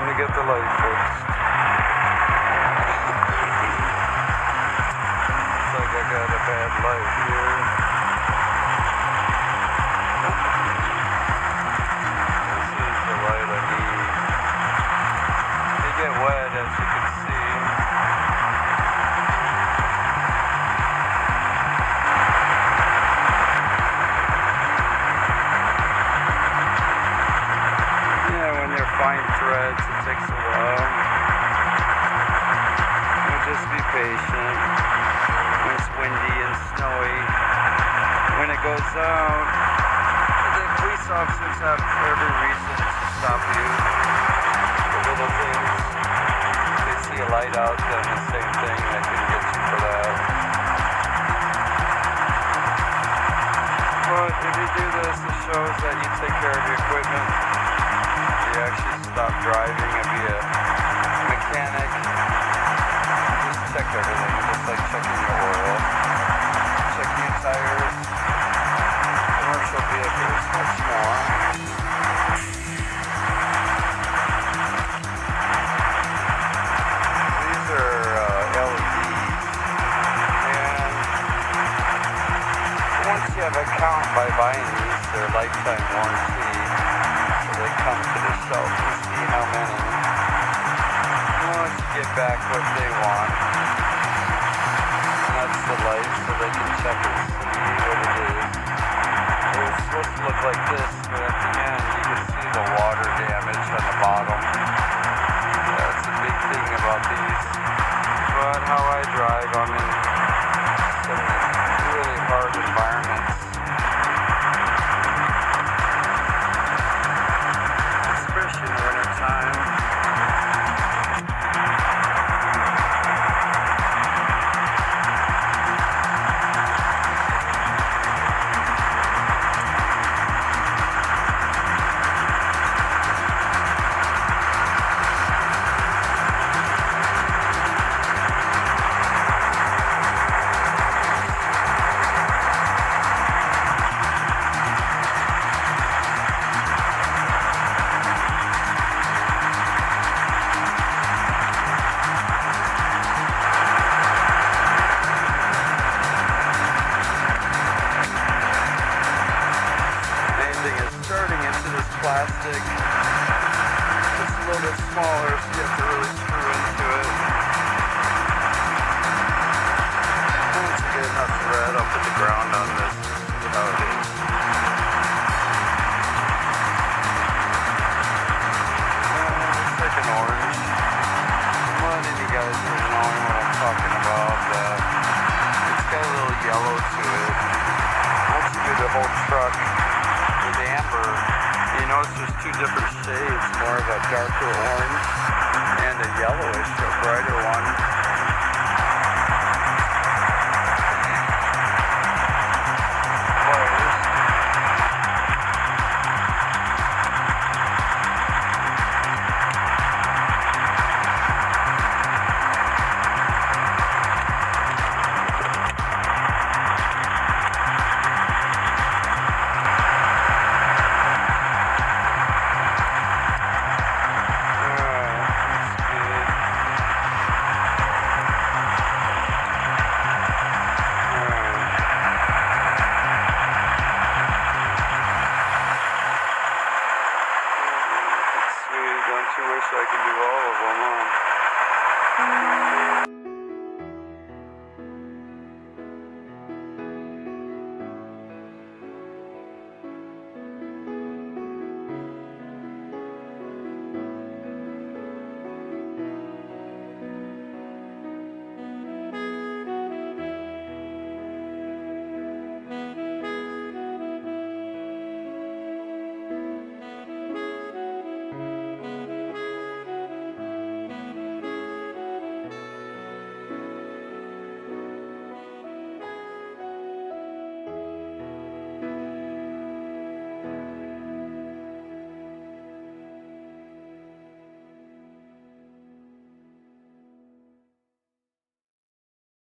time to get the light fixed. Looks like I got a bad light here. This is the light I need. They get wet, as you can see. Yeah, when they're fine threads, it takes a while. Just be patient. When it's windy and snowy, when it goes out, the police officers have every reason to stop you for little things. If they see a light out, then the same thing, they can get you for that. But if you do this, it shows that you take care of your equipment. You actually stop driving and be a mechanic. Check everything, just like checking your oil, checking your tires. Commercial vehicles, much more. These are LEDs, and once you have an account by buying these, they're lifetime warranty, so they come to the shelf to see how many. Once you get back what they want. The light so they can check and see what it is. It was supposed to look like this, but at the end you can see the water damage on the bottom. That's a big thing about these. But how I drive, I'm in some really hard environments. Especially in winter time. Plastic. It's a little bit smaller, so you have to really screw into it. Once you get enough thread, I'll put the ground on this. See how it is. It's like an orange. One of you guys are knowing what I'm talking about. It's got a little yellow to it. Once you do the whole truck with amber, you notice there's two different shades, more of a darker orange and a yellowish